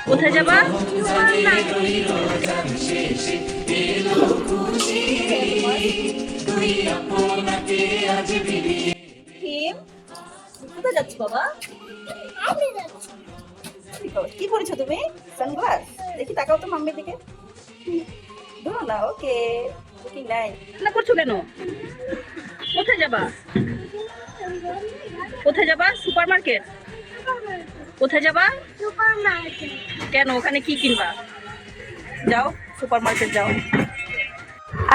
কোথায় যাবা? হিম, কোথায় যাচ্ছ বাবা? কি পড়েছো তুমি? সানগ্লাস? দেখি তাকাও তো মাম্মির দিকে। ধরো না, ওকে। Looking nice. না করছো কেন? কোথায় যাবা? কোথায় যাবা? সুপারমার্কেট? কোথায় যাবা? কেন, ওখানে কি কিনবা? যাও, সুপারমার্কেট যাও।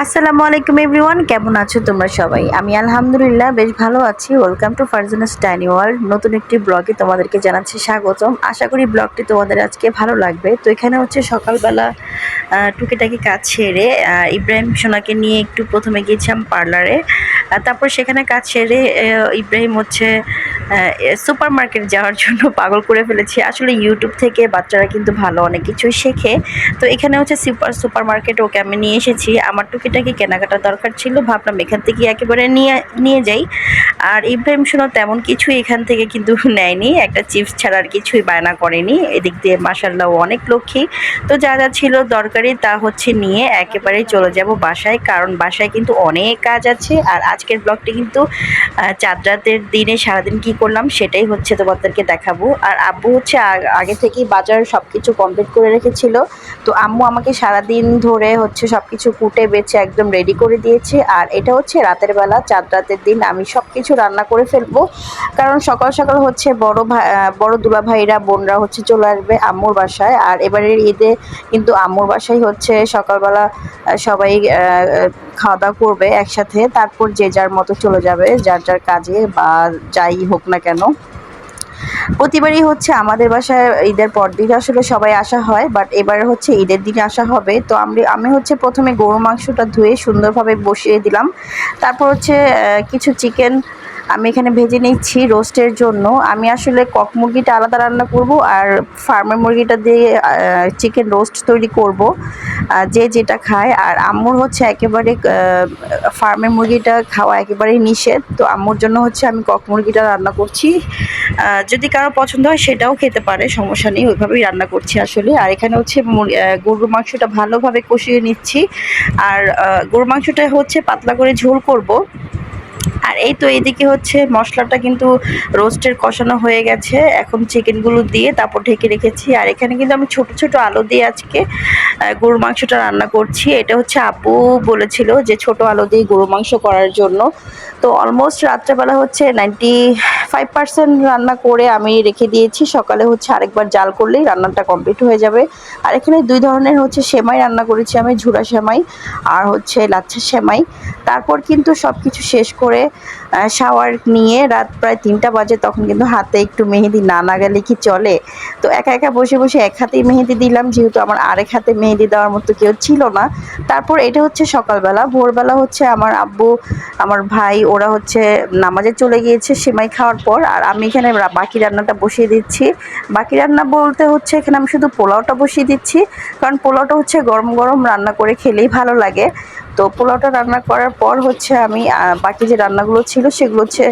আসসালামু আলাইকুম এভরিওয়ান, কেমন আছো তোমরা সবাই? আমি আলহামদুলিল্লাহ বেশ ভালো আছি। Welcome to Farzana's tiny world. নতুন একটি ব্লগে তোমাদেরকে জানাচ্ছি স্বাগতম। আশা করি ব্লগটি তোমাদের আজকে ভালো লাগবে। তো এখানে হচ্ছে সকালবেলা টুকিটাকি কাজ সেরে ইব্রাহিম সোনাকে নিয়ে একটু প্রথমে গিয়েছিলাম পার্লারে। তারপর সেখানে কাজ সেরে ইব্রাহিম হচ্ছে সুপার মার্কেট যাওয়ার জন্য পাগল করে ফেলেছি। আসলে ইউটিউব থেকে বাচ্চারা কিন্তু ভালো অনেক কিছুই শেখে। তো এখানে হচ্ছে সুপার মার্কেট ওকে আমি নিয়ে এসেছি। আমার টুকিটাকি কেনাকাটা দরকার ছিল, ভাবলাম এখান থেকে একেবারে নিয়ে নিয়ে যাই। আর ইব্রাহিম সোনা তেমন কিছুই এখান থেকে কিন্তু নেয়নি, একটা চিপস ছাড়া আর কিছুই বায়না করেনি। এদিক দিয়ে মাশাআল্লাহ অনেক লক্ষ্মী। তো যা যা ছিল দরকারি তা হচ্ছে নিয়ে একেবারেই চলে যাব বাসায়, কারণ বাসায় কিন্তু অনেক কাজ আছে। আর আজকের ব্লগটি কিন্তু চাঁদ রাতের দিনে সারাদিন কি করলাম সেটাই হচ্ছে তোমাদেরকে দেখাবো। আর আব্বু হচ্ছে আগে থেকেই বাজার সব কিছু কমপ্লিট করে রেখেছিল। তো আম্মু আমাকে সারাদিন ধরে হচ্ছে সব কিছু কুটে বেছে একদম রেডি করে দিয়েছে। আর এটা হচ্ছে রাতের বেলা, চাঁদ রাতের দিন আমি সব কিছু রান্না করে ফেলবো, কারণ সকাল সকাল হচ্ছে বড় দুলা ভাইরা বোনরা হচ্ছে চলে আসবে আম্মুর বাসায়। আর এবারের ঈদে কিন্তু আম্মুর বাসায় হচ্ছে সকালবেলা সবাই খাওয়া দাওয়া করবে একসাথে, তারপর যে যার মতো চলে যাবে যার যার কাজে বা যাই হোক না কেন। প্রতিবারই হচ্ছে আমাদের বাসায় ঈদের পর দিন আসলে সবাই আসা হয়, বাট এবারে হচ্ছে ঈদের দিনে আসা হবে। তো আমি হচ্ছে প্রথমে গরু মাংসটা ধুয়ে সুন্দরভাবে বসিয়ে দিলাম। তারপর হচ্ছে কিছু চিকেন আমি এখানে ভেজে নিচ্ছি রোস্টের জন্য। আমি আসলে কক মুরগিটা আলাদা রান্না করব, আর ফার্মের মুরগিটা দিয়ে চিকেন রোস্ট তৈরি করব, যে যেটা খায়। আর আম্মুর হচ্ছে একেবারে ফার্মের মুরগিটা খাওয়া একেবারেই নিষেধ। তো আম্মুর জন্য হচ্ছে আমি কক মুরগিটা রান্না করছি। যদি কারো পছন্দ হয় সেটাও খেতে পারে, সমস্যা নেই, ওইভাবেই রান্না করছি আসলে। আর এখানে হচ্ছে গরুর মাংসটা ভালোভাবে কষিয়ে নিচ্ছি। আর গরুর মাংসটা হচ্ছে পাতলা করে ঝোল করব। আর এই তো এদিকে হচ্ছে মশলাটা কিন্তু রোস্টের কষানো হয়ে গেছে, এখন চিকেনগুলো দিয়ে তারপর ঢেকে রেখেছি। আর এখানে কিন্তু আমি ছোট ছোট আলু দিয়ে আজকে গরুর মাংসটা রান্না করছি। এটা হচ্ছে আব্বু বলেছিল যে ছোট আলু দিয়ে গরুর মাংস করার জন্য। তো অলমোস্ট রাত্রেবেলা হচ্ছে 95% রান্না করে আমি রেখে দিয়েছি। সকালে হচ্ছে আরেকবার জাল করলেই রান্নাটা কমপ্লিট হয়ে যাবে। আর এখানে দুই ধরনের হচ্ছে সেমাই রান্না করেছি আমি, ঝুরা সেমাই আর হচ্ছে লাচ্ছা সেমাই। তারপর কিন্তু সব কিছু শেষ করে শাওয়ার নিয়ে রাত প্রায় 3টা বাজে, তখন কিন্তু হাতে একটু মেহেদি না লাগালে কি চলে। তো একা একা বসে বসে এক হাতেই মেহেদি দিলাম, যেহেতু আমার আরেক হাতে মেহেদি দেওয়ার মতো কেউ ছিল না। তারপর এটা হচ্ছে সকালবেলা। ভোরবেলা হচ্ছে আমার আব্বু আমার ভাই ওরা হচ্ছে নামাজে চলে গিয়েছে সেমাই খাওয়ার পর। আর আমি এখানে বাকি রান্নাটা বসিয়ে দিচ্ছি। বাকি রান্না বলতে হচ্ছে এখানে আমি শুধু পোলাওটা বসিয়ে দিচ্ছি, কারণ পোলাওটা হচ্ছে গরম গরম রান্না করে খেলেই ভালো লাগে। তো পোলাওটা রান্না করার পর হচ্ছে আমি বাকি যে রান্নাগুলো ছিল সেগুলো হচ্ছে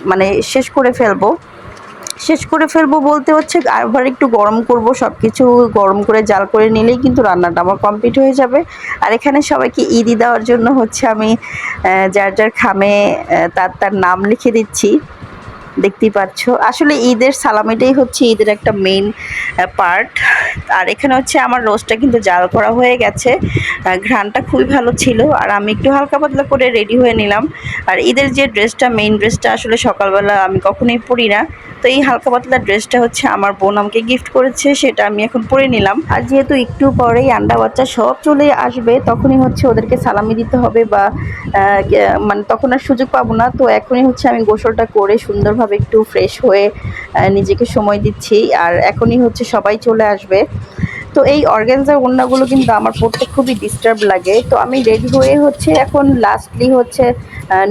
মানে শেষ করে ফেলবো বলতে হচ্ছে আবার একটু গরম করব, সব কিছু গরম করে জাল করে নিলেই কিন্তু রান্নাটা আমার কমপ্লিট হয়ে যাবে। আর এখানে সবাইকে ঈদি দেওয়ার জন্য হচ্ছে আমি যার যার খামে তার তার নাম লিখে দিচ্ছি, দেখতেই পাচ্ছ। আসলে ঈদের সালামিটাই হচ্ছে ঈদের একটা মেইন পার্ট। আর এখানে হচ্ছে আমার রোস্টটা কিন্তু জাল করা হয়ে গেছে, ঘ্রাণটা খুবই ভালো ছিল। আর আমি একটু হালকা পাতলা করে রেডি হয়ে নিলাম। আর ঈদের যে ড্রেসটা, মেইন ড্রেসটা আসলে সকালবেলা আমি কখনোই পরি না। তো এই হালকা পাতলা ড্রেসটা হচ্ছে আমার বোন আমাকে গিফট করেছে, সেটা আমি এখন পরে নিলাম। আর যেহেতু একটু পরেই আন্ডা বাচ্চা সব চলে আসবে, তখনই হচ্ছে ওদেরকে সালামি দিতে হবে, বা মানে তখন আর সুযোগ পাবো না। তো এখনই হচ্ছে আমি গোসলটা করে সুন্দরভাবে একটু ফ্রেশ হয়ে নিজেকে সময় দিচ্ছি। আর এখনই হচ্ছে সবাই চলে আসবে। তো এই অর্গানজার ওড়নাগুলো কিন্তু আমার পড়তে খুবই ডিস্টার্ব লাগে। তো আমি রেডি হয়ে হচ্ছে এখন লাস্টলি হচ্ছে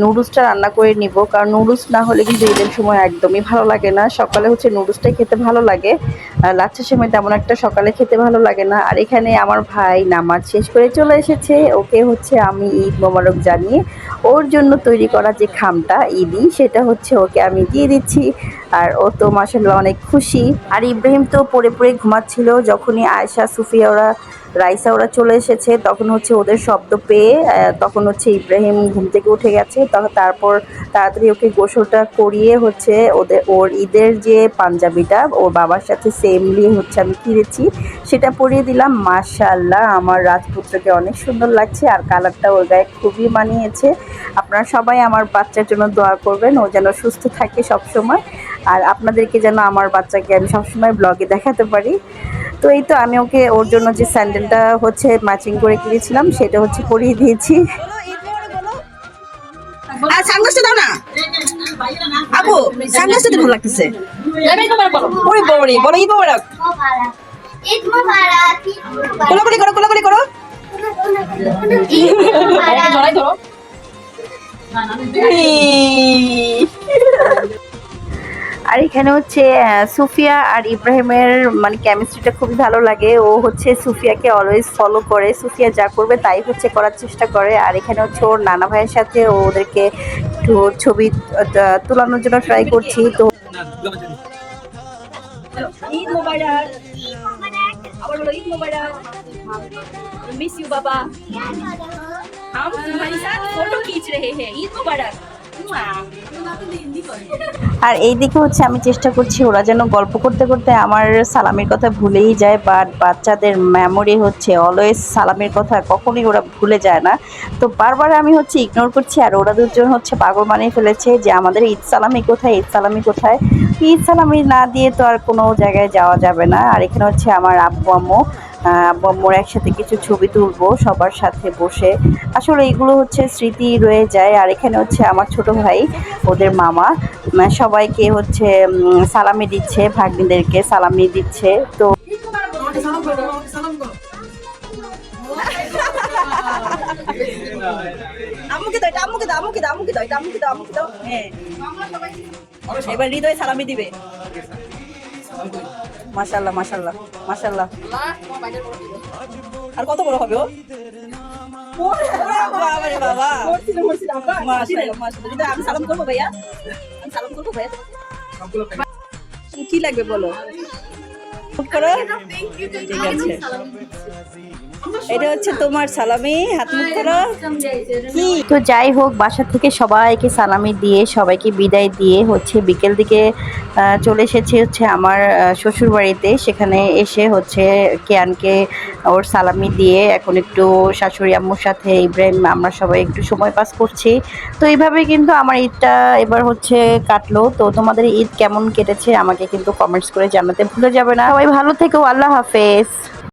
নুডলসটা রান্না করে নিব, কারণ নুডলস না হলে কিন্তু ঈদের সময় একদমই ভালো লাগে না। সকালে হচ্ছে নুডলসটাই খেতে ভালো লাগে, লাচ্ছা সেমাই তেমন একটা সকালে খেতে ভালো লাগে না। আর এখানে আমার ভাই নামাজ শেষ করে চলে এসেছে, ওকে হচ্ছে আমি ঈদ মোবারক জানিয়ে ওর জন্য তৈরি করা যে খামটা ঈদি সেটা হচ্ছে ওকে আমি দিয়ে দিচ্ছি। আর ও তো মাশাআল্লাহ অনেক খুশি। আর ইব্রাহিম তো পড়ে পড়ে ঘুমাচ্ছিল, যখনই আয়েশা সুফিয়া ওরা রাইসা ওরা চলে এসেছে তখন হচ্ছে ওদের শব্দ পেয়ে তখন হচ্ছে ইব্রাহিম ঘুম থেকে উঠে গেছে। তারপর তাড়াতাড়ি ওকে গোসলটা করিয়ে হচ্ছে ওর ঈদের যে পাঞ্জাবিটা ওর বাবার সাথে সেমলি হচ্ছে আমি কিনেছি সেটা পরিয়ে দিলাম। মাশাআল্লাহ আমার রাজপুত্রকে অনেক সুন্দর লাগছে, আর কালারটা ওর গায়ে খুবই মানিয়েছে। আপনারা সবাই আমার বাচ্চার জন্য দোয়া করবেন, ও যেন সুস্থ থাকে সবসময়, আর আপনাদেরকে যেন আমার বাচ্চাকে আমি সবসময় ব্লগে দেখাতে পারি। তো এই তো আমি ওকে ওর জন্য যে স্যান্ডেলটা হচ্ছে ম্যাচিং করে কিনেছিলাম সেটা হচ্ছে পরিয়ে দিয়েছি। আর সানগ্লাসটা দাও না আপু, সানগ্লাসটা তো ভালো লাগতেছে। ওরে বাবারে, বলো ঈদ মোবারক। ঈদ মোবারক। কোলাকুলি করো, কোলাকুলি করো। ঈদ মোবারক। আর এখানে হচ্ছে সুফিয়া আর ইব্রাহিমের মানে কেমিস্ট্রিটা খুবই ভালো লাগে। ও হচ্ছে সুফিয়াকে অলওয়েজ ফলো করে, সুফিয়া যা করবে তাই হচ্ছে করার চেষ্টা করে। আর এখানে হচ্ছে ওর নানা ভাইয়ের সাথে ওদেরকে একটু ছবি তোলানোর জন্য ট্রাই করছি। তো ঈদ মোবারক। আবার বলো ঈদ মোবারক। मिस यू बाबा, हम तुम्हारे साथ फोटो खींच रहे हैं, ईद मुबारक। আর এই দিকে হচ্ছে আমি চেষ্টা করছি ওরা যেন গল্প করতে করতে আমার সালামের কথা ভুলেই যায়, বাট বাচ্চাদের মেমোরি হচ্ছে অলওয়েজ সালামের কথা কখনোই ওরা ভুলে যায় না। তো বারবার আমি হচ্ছে ইগনোর করছি, আর ওরা দুজন হচ্ছে পাগল বানিয়ে ফেলেছে যে আমাদের ঈদ সালামি কোথায়, ঈদ সালামি কোথায়। ঈদ সালামি না দিয়ে তো আর কোনো জায়গায় যাওয়া যাবে না। আর এখানে হচ্ছে আমার আব্বু আম্মুর একসাথে কিছু ছবি তুলবো সবার সাথে বসে, আসলে এগুলো হচ্ছে স্মৃতি রয়ে যায়। আর এখানে হচ্ছে আমার ছোট ভাই ওদের মামা সবাইকে হচ্ছে সালামি দিচ্ছে, ভাগ্নিদেরকে সালামি দিচ্ছে। তো আম্মুকে দাও, এটা আম্মুকে দাও, আম্মুকে দাও, আম্মুকে দাও, এটা আম্মুকে দাও, আম্মুকে দাও। হ্যাঁ, এবার হৃদয় সালামি দিবে। মাশাআল্লাহ, মাশাআল্লাহ, মাশাআল্লাহ। আর কত বড় হবে ও? বাবারে বাবা, মাশাআল্লাহ, মাশাআল্লাহ। হৃদয়, আমি সালাম করবো ভাইয়া, আমি সালাম করবো ভাইয়া। কি লাগবে বলো, করো। ঠিক আছে, এটা হচ্ছে তোমার সালামি, হাত মুখ করো। তো যাই হোক, বাসা থেকে সবাইকে সালামি দিয়ে সবাইকে বিদায় দিয়ে হচ্ছে বিকেল দিকে চলে এসেছি হচ্ছে আমার শ্বশুর বাড়িতে। সেখানে এসে হচ্ছে কেয়ানকে ওর সালামি দিয়ে এখন একটু শাশুড়ি আম্মুর সাথে ইব্রাহিম আমরা সবাই একটু সময় পাস করছি। তো এইভাবে কিন্তু আমার ঈদটা এবার হচ্ছে কাটলো। তো তোমাদের ঈদ কেমন কেটেছে আমাকে কিন্তু কমেন্টস করে জানাতে ভুলে যাবে না। সবাই ভালো থেকো, আল্লাহ হাফেজ।